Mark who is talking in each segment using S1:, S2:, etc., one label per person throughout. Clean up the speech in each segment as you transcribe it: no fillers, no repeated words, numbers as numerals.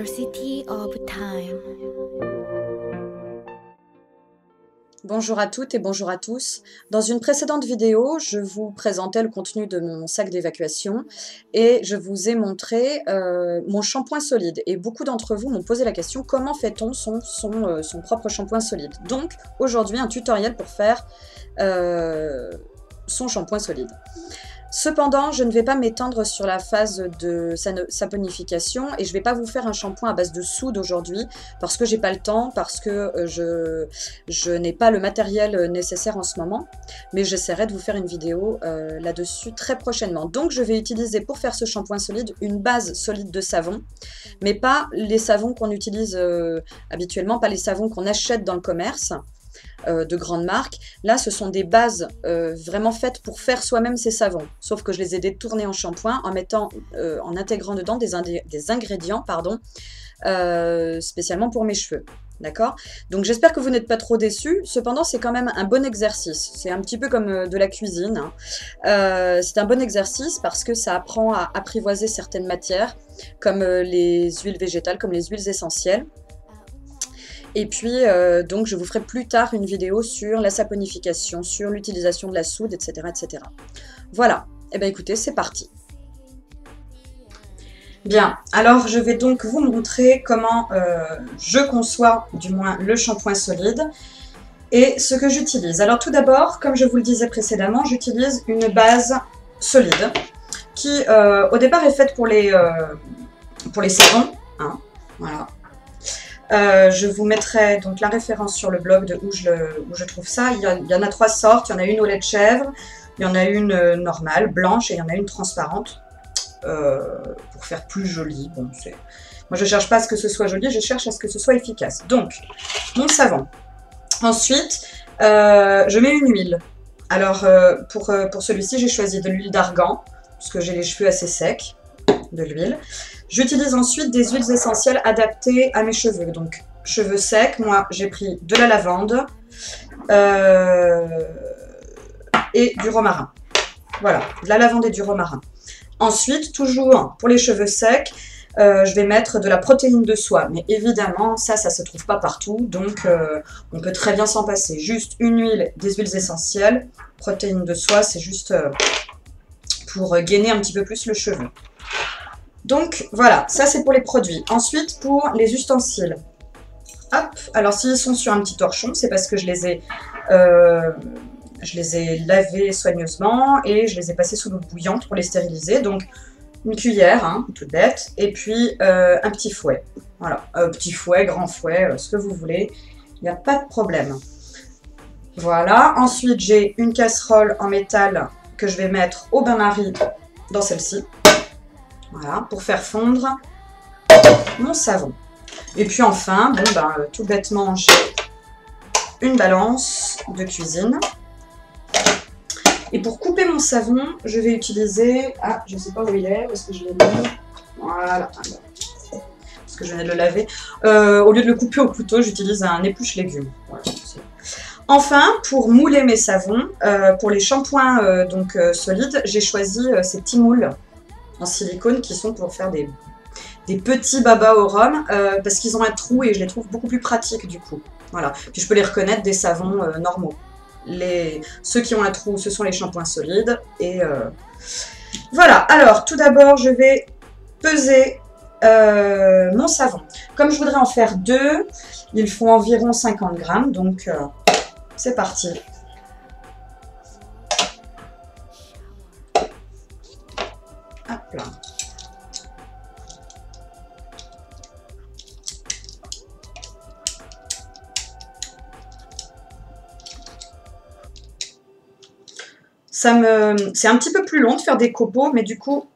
S1: University of Time.
S2: Bonjour à toutes et bonjour à tous. Dans une précédente vidéo, je vous présentais le contenu de mon sac d'évacuation et je vous ai montré mon shampoing solide. Et beaucoup d'entre vous m'ont posé la question, comment fait-on son propre shampoing solide? Donc aujourd'hui, un tutoriel pour faire son shampoing solide. Cependant, je ne vais pas m'étendre sur la phase de saponification et je ne vais pas vous faire un shampoing à base de soude aujourd'hui parce que j'ai pas le temps, parce que je n'ai pas le matériel nécessaire en ce moment, mais j'essaierai de vous faire une vidéo là-dessus très prochainement. Donc je vais utiliser pour faire ce shampoing solide une base solide de savon, mais pas les savons qu'on utilise habituellement, pas les savons qu'on achète dans le commerce. De grandes marques. Là, ce sont des bases vraiment faites pour faire soi-même ces savons. Sauf que je les ai détournés en shampoing en intégrant dedans des ingrédients, spécialement pour mes cheveux. D'accord? Donc j'espère que vous n'êtes pas trop déçus. Cependant, c'est quand même un bon exercice. C'est un petit peu comme de la cuisine. C'est un bon exercice parce que ça apprend à apprivoiser certaines matières, comme les huiles végétales, comme les huiles essentielles. Et puis, donc, je vous ferai plus tard une vidéo sur la saponification, sur l'utilisation de la soude, etc., etc. Voilà. Eh bien, écoutez, c'est parti. Bien. Alors, je vais donc vous montrer comment je conçois, du moins, le shampoing solide et ce que j'utilise. Alors, tout d'abord, comme je vous le disais précédemment, j'utilise une base solide qui, au départ, est faite pour les savons. Hein, voilà. Je vous mettrai donc la référence sur le blog de où je trouve ça. Il y en a 3 sortes. Il y en a une au lait de chèvre, il y en a une normale, blanche, et il y en a une transparente pour faire plus joli. Bon, moi, je ne cherche pas à ce que ce soit joli, je cherche à ce que ce soit efficace. Donc, mon savon. Ensuite, je mets une huile. Alors, pour celui-ci, j'ai choisi de l'huile d'argan, parce que j'ai les cheveux assez secs, de l'huile. J'utilise ensuite des huiles essentielles adaptées à mes cheveux. Donc, cheveux secs, moi, j'ai pris de la lavande et du romarin. Voilà, de la lavande et du romarin. Ensuite, toujours pour les cheveux secs, je vais mettre de la protéine de soie. Mais évidemment, ça se trouve pas partout. Donc, on peut très bien s'en passer. Juste une huile, des huiles essentielles. Protéine de soie, c'est juste pour gainer un petit peu plus le cheveu. Donc voilà, ça c'est pour les produits. Ensuite, pour les ustensiles. Hop, alors s'ils sont sur un petit torchon, c'est parce que je les ai lavés soigneusement et je les ai passés sous l'eau bouillante pour les stériliser. Donc une cuillère, hein, toute bête, et puis un petit fouet. Voilà, petit fouet, grand fouet, ce que vous voulez, il n'y a pas de problème. Voilà, ensuite j'ai une casserole en métal que je vais mettre au bain-marie dans celle-ci. Voilà, pour faire fondre mon savon. Et puis enfin, bon, tout bêtement, j'ai une balance de cuisine. Et pour couper mon savon, je vais utiliser... Ah, je ne sais pas où il est, où est-ce que je l'ai mis? Voilà, parce que je venais de le laver. Au lieu de le couper au couteau, j'utilise un épluche légumes. Voilà, enfin, pour mouler mes savons, pour les shampoings solides, j'ai choisi ces petits moules en silicone qui sont pour faire des petits babas au rhum parce qu'ils ont un trou et je les trouve beaucoup plus pratiques du coup. Voilà. Puis je peux les reconnaître des savons normaux. Ceux qui ont un trou, ce sont les shampoings solides. Et voilà. Alors, tout d'abord, je vais peser mon savon. Comme je voudrais en faire 2, il faut environ 50 grammes. Donc, c'est parti. Hop là. C'est un petit peu plus long de faire des copeaux, mais du coup,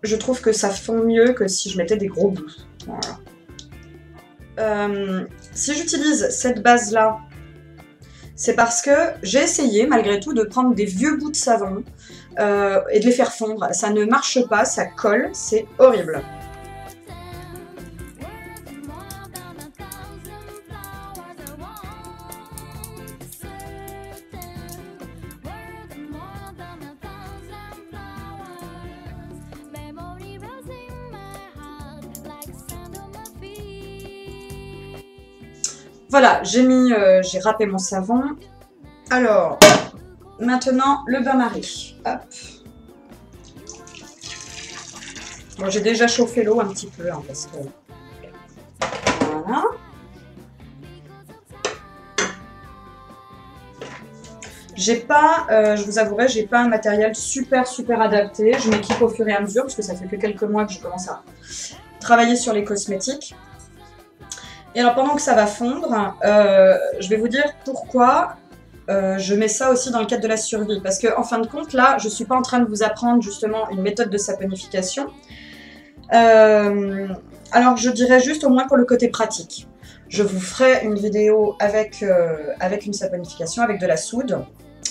S2: je trouve que ça fond mieux que si je mettais des gros bouts. Voilà. Si j'utilise cette base-là, c'est parce que j'ai essayé, malgré tout, de prendre des vieux bouts de savon et de les faire fondre. Ça ne marche pas, ça colle, c'est horrible. Voilà, j'ai râpé mon savon. Alors, maintenant, le bain-marie. Hop. Bon, j'ai déjà chauffé l'eau un petit peu, hein, parce que... Voilà. J'ai pas, je vous avouerai, j'ai pas un matériel super adapté. Je m'équipe au fur et à mesure, parce que ça fait que quelques mois que je commence à travailler sur les cosmétiques. Et alors, pendant que ça va fondre, je vais vous dire pourquoi je mets ça aussi dans le cadre de la survie. Parce que, en fin de compte, là, je suis pas en train de vous apprendre justement une méthode de saponification. Alors, je dirais juste au moins pour le côté pratique. Je vous ferai une vidéo avec une saponification, avec de la soude.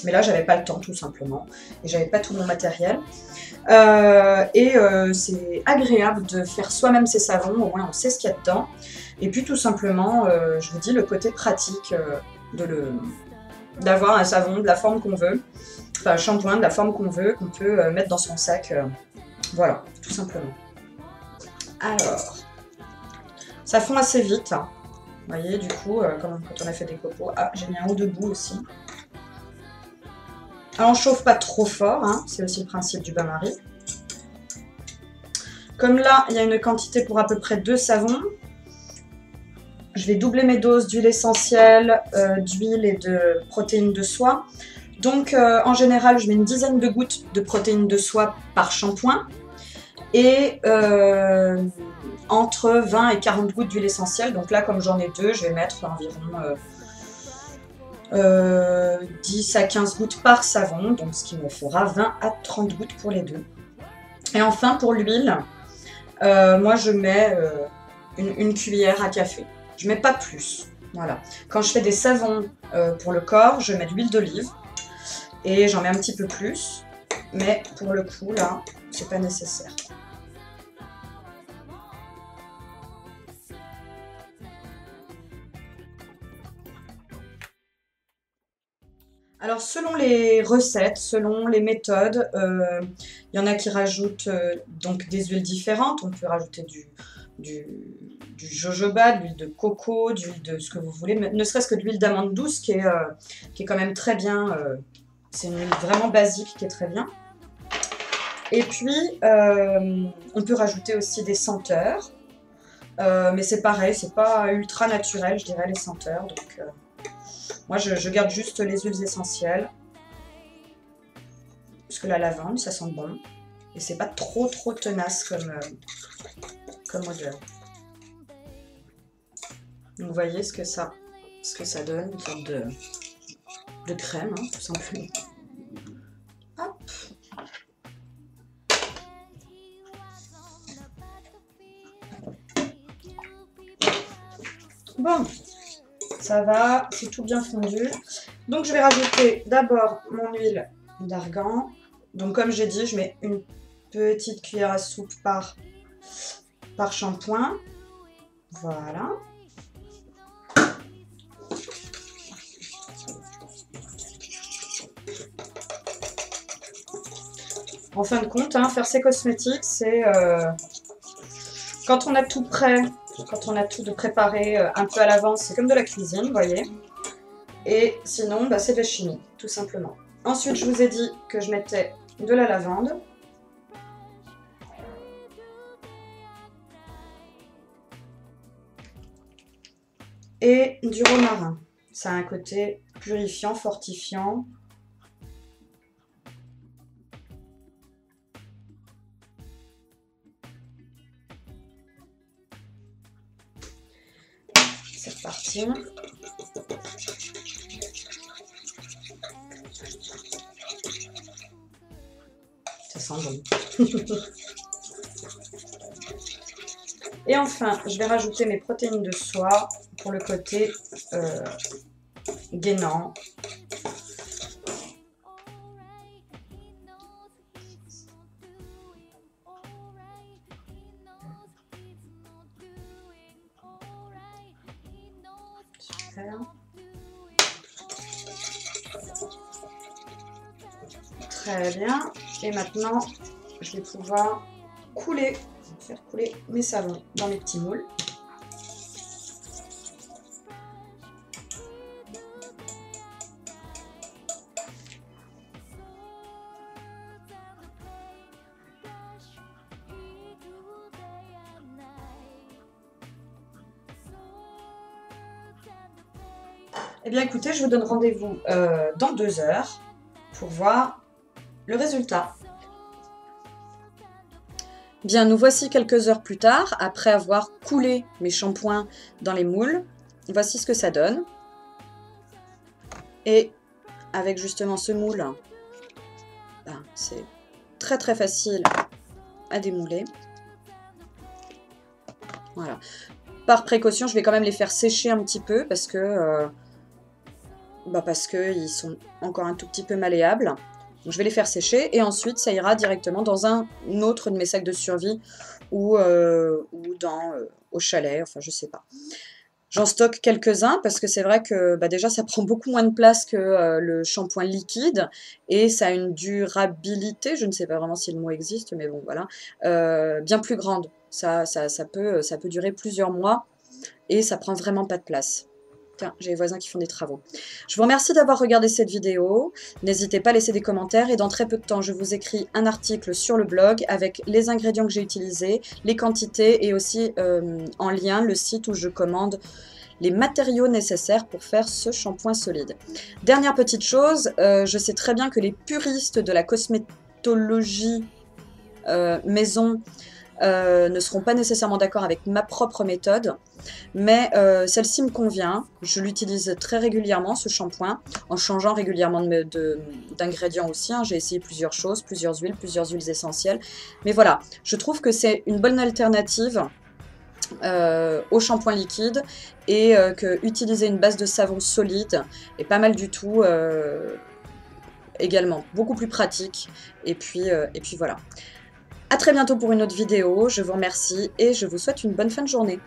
S2: Mais là, j'avais pas le temps, tout simplement. Et j'avais pas tout mon matériel. C'est agréable de faire soi-même ses savons. Au moins, on sait ce qu'il y a dedans. Et puis, tout simplement, je vous dis, le côté pratique d'avoir un savon de la forme qu'on veut. Enfin, un shampoing de la forme qu'on veut, qu'on peut mettre dans son sac. Voilà, tout simplement. Alors, ça fond assez vite. Hein. Vous voyez, du coup, quand on a fait des copeaux. Ah, j'ai mis un haut debout aussi. Alors, on ne chauffe pas trop fort, hein. C'est aussi le principe du bain-marie. Comme là, il y a une quantité pour à peu près 2 savons. Je vais doubler mes doses d'huile essentielle, d'huile et de protéines de soie. Donc, en général, je mets une dizaine de gouttes de protéines de soie par shampoing. Et entre 20 et 40 gouttes d'huile essentielle. Donc là, comme j'en ai 2, je vais mettre environ 10 à 15 gouttes par savon. Donc ce qui me fera 20 à 30 gouttes pour les deux. Et enfin, pour l'huile, moi je mets une cuillère à café. Je mets pas plus. Voilà. Quand je fais des savons pour le corps, je mets de l'huile d'olive. Et j'en mets un petit peu plus. Mais pour le coup, là, c'est pas nécessaire. Alors, selon les recettes, selon les méthodes, il y en a qui rajoutent donc des huiles différentes. On peut rajouter du jojoba, de l'huile de coco, d'huile de ce que vous voulez, ne serait-ce que de l'huile d'amande douce qui est quand même très bien. C'est une huile vraiment basique qui est très bien. Et puis, on peut rajouter aussi des senteurs. Mais c'est pareil, c'est pas ultra naturel, je dirais, les senteurs. Donc, moi, je garde juste les huiles essentielles. Parce que la lavande, ça sent bon. Et c'est pas trop tenace comme odeur. Donc, vous voyez ce que ça donne, une sorte de crème, hein, tout simplement. Hop. Bon, ça va, c'est tout bien fondu. Donc je vais rajouter d'abord mon huile d'argan. Donc comme j'ai dit, je mets une petite cuillère à soupe par shampoing. Voilà. En fin de compte, hein, faire ses cosmétiques, c'est quand on a tout prêt. Quand on a tout de préparé un peu à l'avance, c'est comme de la cuisine, vous voyez. Et sinon, bah, c'est de la chimie, tout simplement. Ensuite, je vous ai dit que je mettais de la lavande. Et du romarin. Ça a un côté purifiant, fortifiant. C'est parti. Ça sent bon. Et enfin, je vais rajouter mes protéines de soie pour le côté gainant. Super. Très bien. Et maintenant, je vais pouvoir faire couler mes savons dans mes petits moules. Eh bien écoutez, je vous donne rendez-vous dans 2 heures pour voir le résultat. Bien, nous voici quelques heures plus tard, après avoir coulé mes shampoings dans les moules. Voici ce que ça donne. Et avec justement ce moule, ben, c'est très très facile à démouler. Voilà. Par précaution, je vais quand même les faire sécher un petit peu parce que ils sont encore un tout petit peu malléables. Donc, je vais les faire sécher et ensuite ça ira directement dans un autre de mes sacs de survie ou au chalet, enfin je sais pas. J'en stocke quelques-uns parce que c'est vrai que déjà ça prend beaucoup moins de place que le shampoing liquide et ça a une durabilité, je ne sais pas vraiment si le mot existe, mais bon voilà, bien plus grande. Ça peut durer plusieurs mois et ça prend vraiment pas de place. Tiens, j'ai les voisins qui font des travaux. Je vous remercie d'avoir regardé cette vidéo. N'hésitez pas à laisser des commentaires et dans très peu de temps, je vous écris un article sur le blog avec les ingrédients que j'ai utilisés, les quantités et aussi en lien le site où je commande les matériaux nécessaires pour faire ce shampoing solide. Dernière petite chose, je sais très bien que les puristes de la cosmétologie maison ne seront pas nécessairement d'accord avec ma propre méthode, mais celle-ci me convient. Je l'utilise très régulièrement, ce shampoing, en changeant régulièrement d'ingrédients aussi. J'ai essayé plusieurs choses, plusieurs huiles essentielles. Mais voilà, je trouve que c'est une bonne alternative au shampoing liquide et que utiliser une base de savon solide est pas mal du tout également. Beaucoup plus pratique. Et puis voilà. A très bientôt pour une autre vidéo, je vous remercie et je vous souhaite une bonne fin de journée.